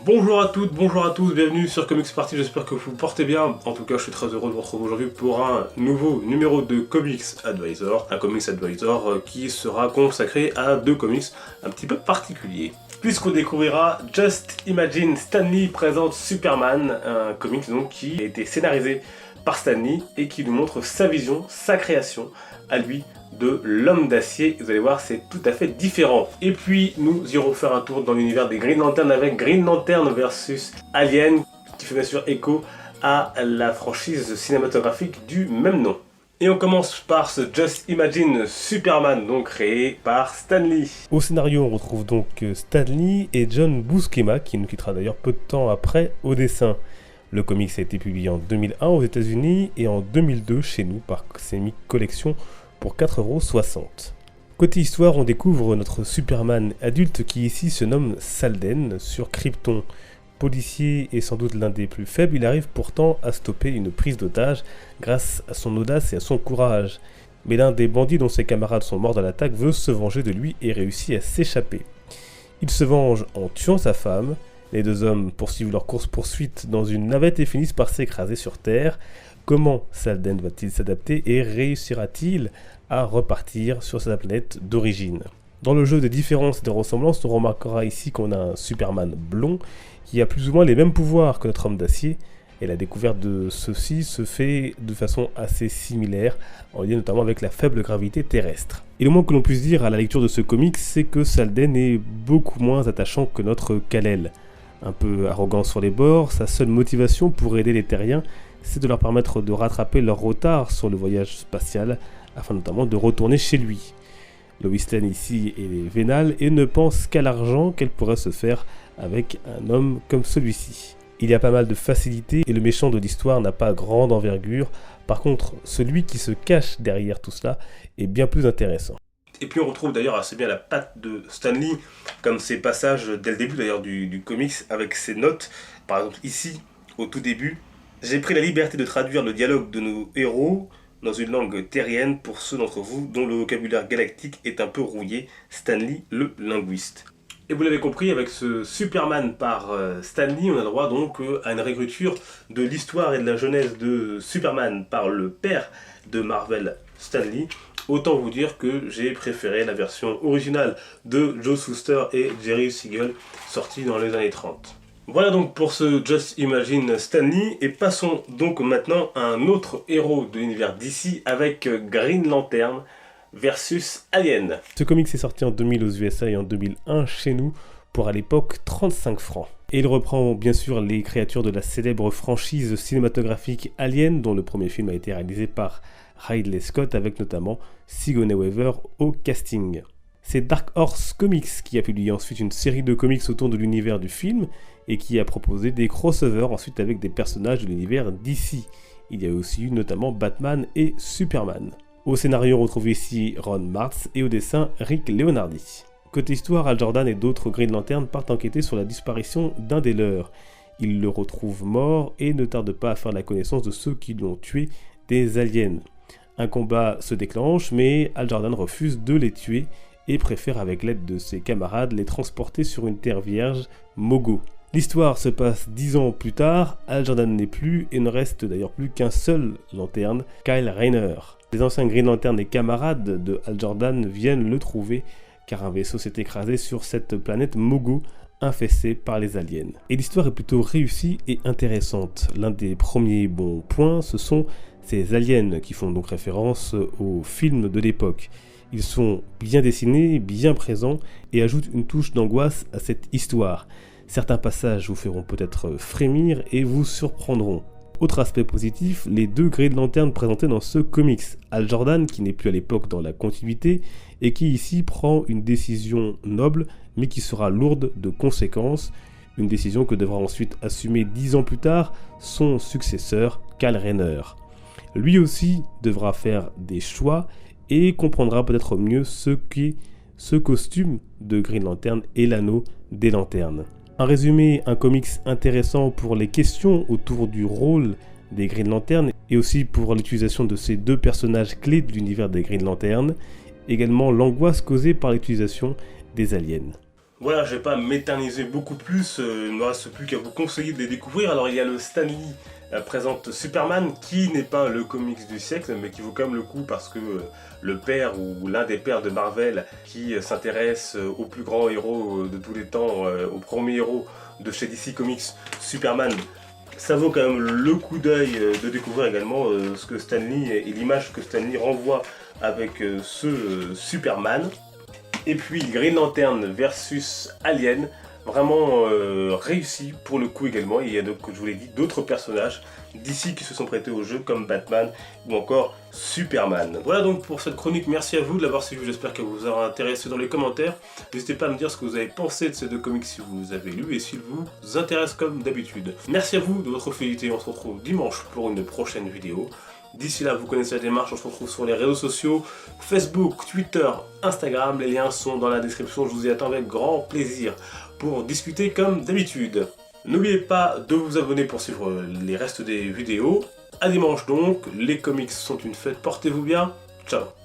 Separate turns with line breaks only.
Bonjour à toutes, bonjour à tous, bienvenue sur Comics Party, j'espère que vous vous portez bien. En tout cas, je suis très heureux de vous retrouver aujourd'hui pour un nouveau numéro de Comics Advisor. Un Comics Advisor qui sera consacré à deux comics un petit peu particuliers. Puisqu'on découvrira Just Imagine Stan Lee présente Superman, un comics donc qui a été scénarisé par Stan Lee et qui nous montre sa vision, sa création à lui de l'homme d'acier. Vous allez voir, c'est tout à fait différent. Et puis nous irons faire un tour dans l'univers des Green Lantern avec Green Lantern versus Alien, qui fait bien sûr écho à la franchise cinématographique du même nom. Et on commence par ce Just Imagine Superman, donc créé par Stan Lee. Au scénario, on retrouve donc Stan Lee et John Buscema, qui nous quittera d'ailleurs peu de temps après au dessin. Le comics a été publié en 2001 aux États-Unis et en 2002 chez nous par Cosmic Collection pour 4,60 €. Côté histoire, on découvre notre Superman adulte qui ici se nomme Salden sur Krypton. Policier et sans doute l'un des plus faibles, il arrive pourtant à stopper une prise d'otage grâce à son audace et à son courage. Mais l'un des bandits dont ses camarades sont morts dans l'attaque veut se venger de lui et réussit à s'échapper. Il se venge en tuant sa femme. Les deux hommes poursuivent leur course-poursuite dans une navette et finissent par s'écraser sur Terre. Comment Salden va-t-il s'adapter et réussira-t-il à repartir sur sa planète d'origine? Dans le jeu des différences et des ressemblances, on remarquera ici qu'on a un Superman blond qui a plus ou moins les mêmes pouvoirs que notre homme d'acier, et la découverte de ceux-ci se fait de façon assez similaire, en lien notamment avec la faible gravité terrestre. Et le moins que l'on puisse dire à la lecture de ce comic, c'est que Salden est beaucoup moins attachant que notre Kal-El. Un peu arrogant sur les bords, sa seule motivation pour aider les terriens, c'est de leur permettre de rattraper leur retard sur le voyage spatial, afin notamment de retourner chez lui. Lois Lane ici est vénale et ne pense qu'à l'argent qu'elle pourrait se faire avec un homme comme celui-ci. Il y a pas mal de facilité et le méchant de l'histoire n'a pas grande envergure, par contre celui qui se cache derrière tout cela est bien plus intéressant. Et puis on retrouve d'ailleurs assez bien la patte de Stan Lee, comme ses passages dès le début d'ailleurs du comics avec ses notes. Par exemple ici, au tout début, j'ai pris la liberté de traduire le dialogue de nos héros dans une langue terrienne pour ceux d'entre vous dont le vocabulaire galactique est un peu rouillé, Stan Lee le linguiste. Et vous l'avez compris, avec ce Superman par Stan Lee, on a droit donc à une réécriture de l'histoire et de la genèse de Superman par le père de Marvel, Stan Lee. Autant vous dire que j'ai préféré la version originale de Joe Shuster et Jerry Siegel, sortie dans les années 30. Voilà donc pour ce Just Imagine Stan Lee, et passons donc maintenant à un autre héros de l'univers DC avec Green Lantern versus Alien. Ce comic s'est sorti en 2000 aux USA et en 2001 chez nous pour à l'époque 35 francs. Et il reprend bien sûr les créatures de la célèbre franchise cinématographique Alien, dont le premier film a été réalisé par Ridley Scott avec notamment Sigourney Weaver au casting. C'est Dark Horse Comics qui a publié ensuite une série de comics autour de l'univers du film et qui a proposé des crossovers ensuite avec des personnages de l'univers DC. Il y a aussi eu notamment Batman et Superman. Au scénario, on retrouve ici Ron Martz et au dessin Rick Leonardi. Côté histoire, Hal Jordan et d'autres Green Lantern partent enquêter sur la disparition d'un des leurs. Ils le retrouvent mort et ne tardent pas à faire la connaissance de ceux qui l'ont tué, des aliens. Un combat se déclenche, mais Hal Jordan refuse de les tuer et préfère avec l'aide de ses camarades les transporter sur une terre vierge, Mogo. L'histoire se passe 10 ans plus tard, Hal Jordan n'est plus et ne reste d'ailleurs plus qu'un seul lanterne, Kyle Rayner. Les anciens Green Lantern et camarades de Hal Jordan viennent le trouver car un vaisseau s'est écrasé sur cette planète Mogo infestée par les aliens. Et l'histoire est plutôt réussie et intéressante. L'un des premiers bons points, ce sont ces aliens qui font donc référence aux films de l'époque. Ils sont bien dessinés, bien présents et ajoutent une touche d'angoisse à cette histoire. Certains passages vous feront peut-être frémir et vous surprendront. Autre aspect positif, les deux Green Lantern présentés dans ce comics. Hal Jordan, qui n'est plus à l'époque dans la continuité, et qui ici prend une décision noble, mais qui sera lourde de conséquences. Une décision que devra ensuite assumer 10 ans plus tard son successeur, Kyle Rayner. Lui aussi devra faire des choix et comprendra peut-être mieux ce qu'est ce costume de Green Lantern et l'anneau des lanternes. En résumé, un comics intéressant pour les questions autour du rôle des Green Lantern et aussi pour l'utilisation de ces deux personnages clés de l'univers des Green Lantern, également l'angoisse causée par l'utilisation des aliens. Voilà, je vais pas m'éterniser beaucoup plus, il ne me reste plus qu'à vous conseiller de les découvrir. Alors il y a le Stan Lee présente Superman, qui n'est pas le comics du siècle, mais qui vaut quand même le coup parce que le père ou l'un des pères de Marvel qui s'intéresse au plus grand héros de tous les temps, au premier héros de chez DC Comics, Superman, ça vaut quand même le coup d'œil de découvrir également ce que Stan Lee et l'image que Stan Lee renvoie avec ce Superman. Et puis Green Lantern versus Alien, vraiment réussi pour le coup également. Il y a donc, je vous l'ai dit, d'autres personnages d'ici qui se sont prêtés au jeu comme Batman ou encore Superman. Voilà donc pour cette chronique, merci à vous de l'avoir suivi, j'espère que vous aura intéressé dans les commentaires. N'hésitez pas à me dire ce que vous avez pensé de ces deux comics si vous les avez lus et s'ils vous intéressent comme d'habitude. Merci à vous de votre fidélité, on se retrouve dimanche pour une prochaine vidéo. D'ici là, vous connaissez la démarche, on se retrouve sur les réseaux sociaux, Facebook, Twitter, Instagram, les liens sont dans la description, je vous y attends avec grand plaisir pour discuter comme d'habitude. N'oubliez pas de vous abonner pour suivre les restes des vidéos. À dimanche donc, les comics sont une fête, portez-vous bien, ciao.